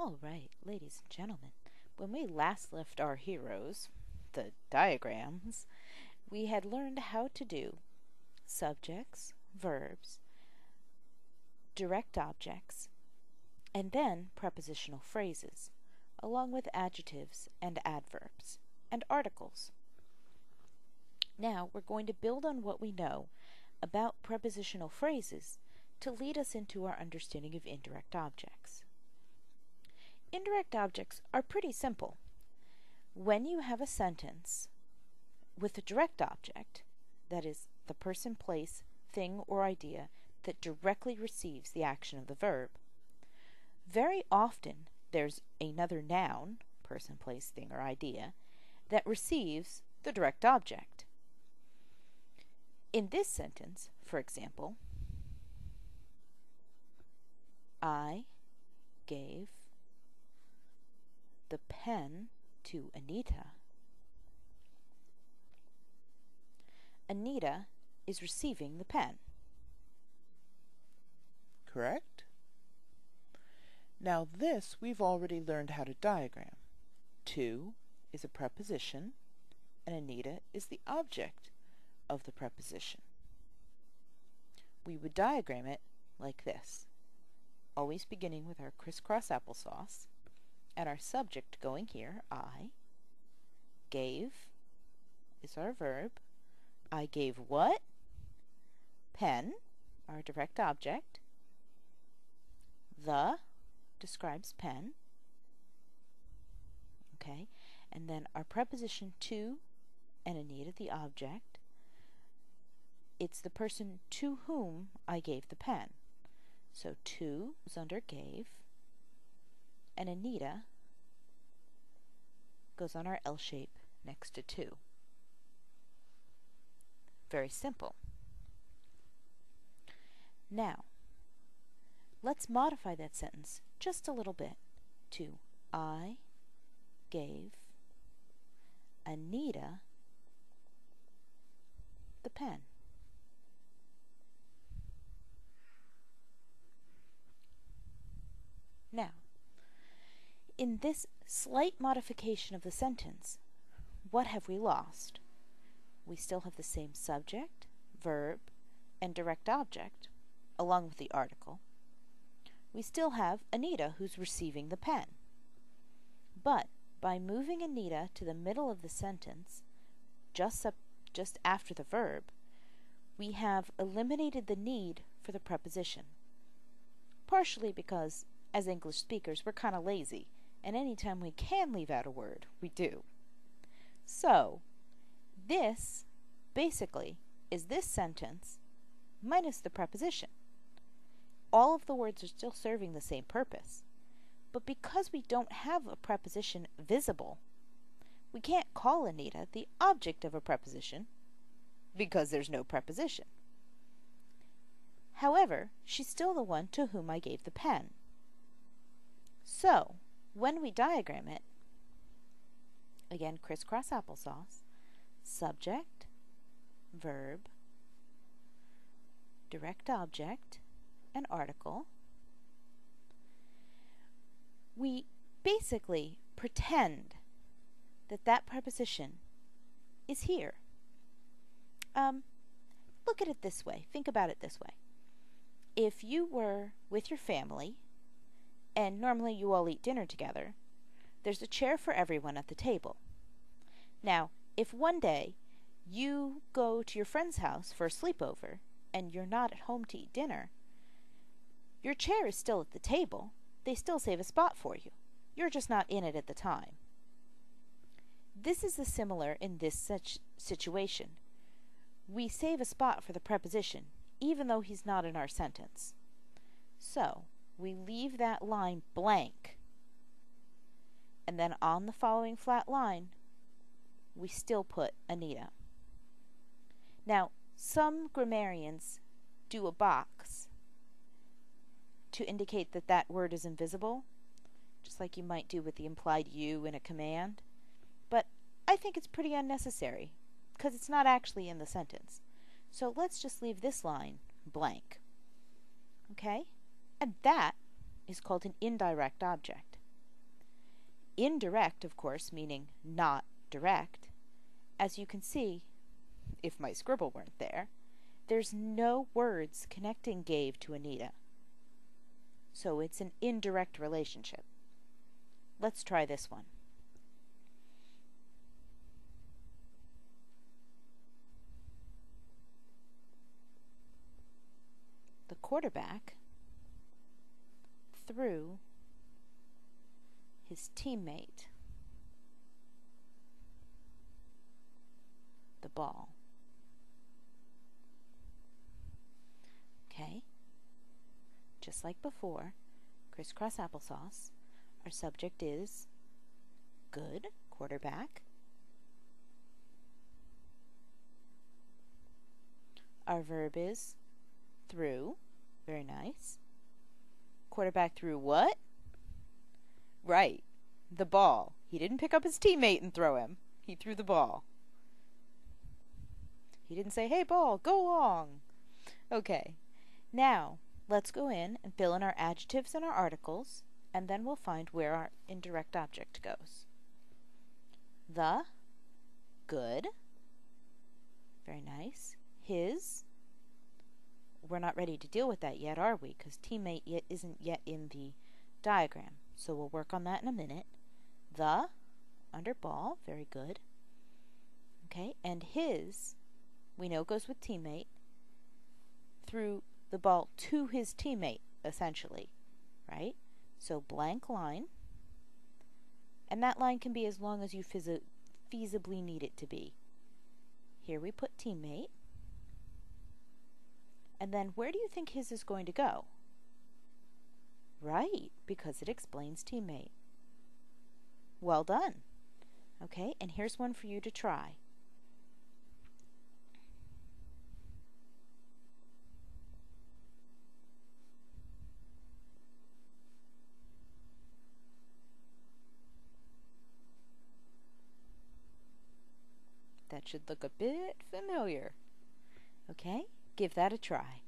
All right, ladies and gentlemen, when we last left our heroes, the diagrams, we had learned how to do subjects, verbs, direct objects, and then prepositional phrases, along with adjectives and adverbs, and articles. Now we're going to build on what we know about prepositional phrases to lead us into our understanding of indirect objects. Indirect objects are pretty simple. When you have a sentence with a direct object, that is, the person, place, thing, or idea that directly receives the action of the verb, very often there's another noun, person, place, thing, or idea, that receives the direct object. In this sentence, for example, I gave the pen to Anita. Anita is receiving the pen. Correct? Now this we've already learned how to diagram. To is a preposition, and Anita is the object of the preposition. We would diagram it like this, always beginning with our crisscross applesauce, and our subject going here, I. Gave is our verb. I gave what? Pen, our direct object. The describes pen. Okay, and then our preposition to and Anita, the object. It's the person to whom I gave the pen. So to is under gave, and Anita goes on our L shape next to to. Very simple. Now, let's modify that sentence just a little bit to I gave Anita the pen. Now, in this slight modification of the sentence, what have we lost? We still have the same subject, verb, and direct object, along with the article. We still have Anita who's receiving the pen. But by moving Anita to the middle of the sentence, just after the verb, we have eliminated the need for the preposition. Partially because, as English speakers, we're kind of lazy, and anytime we can leave out a word, we do. So, this, basically, is this sentence minus the preposition. All of the words are still serving the same purpose, but because we don't have a preposition visible, we can't call Anita the object of a preposition because there's no preposition. However, she's still the one to whom I gave the pen. So, when we diagram it, again, crisscross applesauce, subject, verb, direct object, and article, we basically pretend that that preposition is here. Look at it this way. Think about it this way. If you were with your family, and normally you all eat dinner together, there's a chair for everyone at the table. Now, if one day you go to your friend's house for a sleepover and you're not at home to eat dinner, your chair is still at the table. They still save a spot for you. You're just not in it at the time. This is similar in this such situation. We save a spot for the preposition, even though he's not in our sentence. So, we leave that line blank, and then on the following flat line, we still put Anita. Now, some grammarians do a box to indicate that that word is invisible, just like you might do with the implied you in a command, but I think it's pretty unnecessary, because it's not actually in the sentence. So let's just leave this line blank. Okay? And that is called an indirect object. Indirect, of course, meaning not direct. As you can see, if my scribble weren't there, there's no words connecting gave to Anita. So it's an indirect relationship. Let's try this one. The quarterback threw his teammate the ball. Okay? Just like before, crisscross applesauce, our subject is good, quarterback. Our verb is threw, very nice. Quarterback threw what? Right, the ball. He didn't pick up his teammate and throw him. He threw the ball. He didn't say, hey ball, go long. Okay, now let's go in and fill in our adjectives and our articles, and then we'll find where our indirect object goes. The, good, very nice. His, we're not ready to deal with that yet, are we? Because teammate isn't yet in the diagram. So we'll work on that in a minute. The, under ball, very good. Okay, and his, we know goes with teammate, threw the ball to his teammate, essentially, right? So blank line, and that line can be as long as you feasibly need it to be. Here we put teammate, and then where do you think his is going to go? Right, because it explains teammate. Well done. Okay, and here's one for you to try. That should look a bit familiar. Okay, give that a try.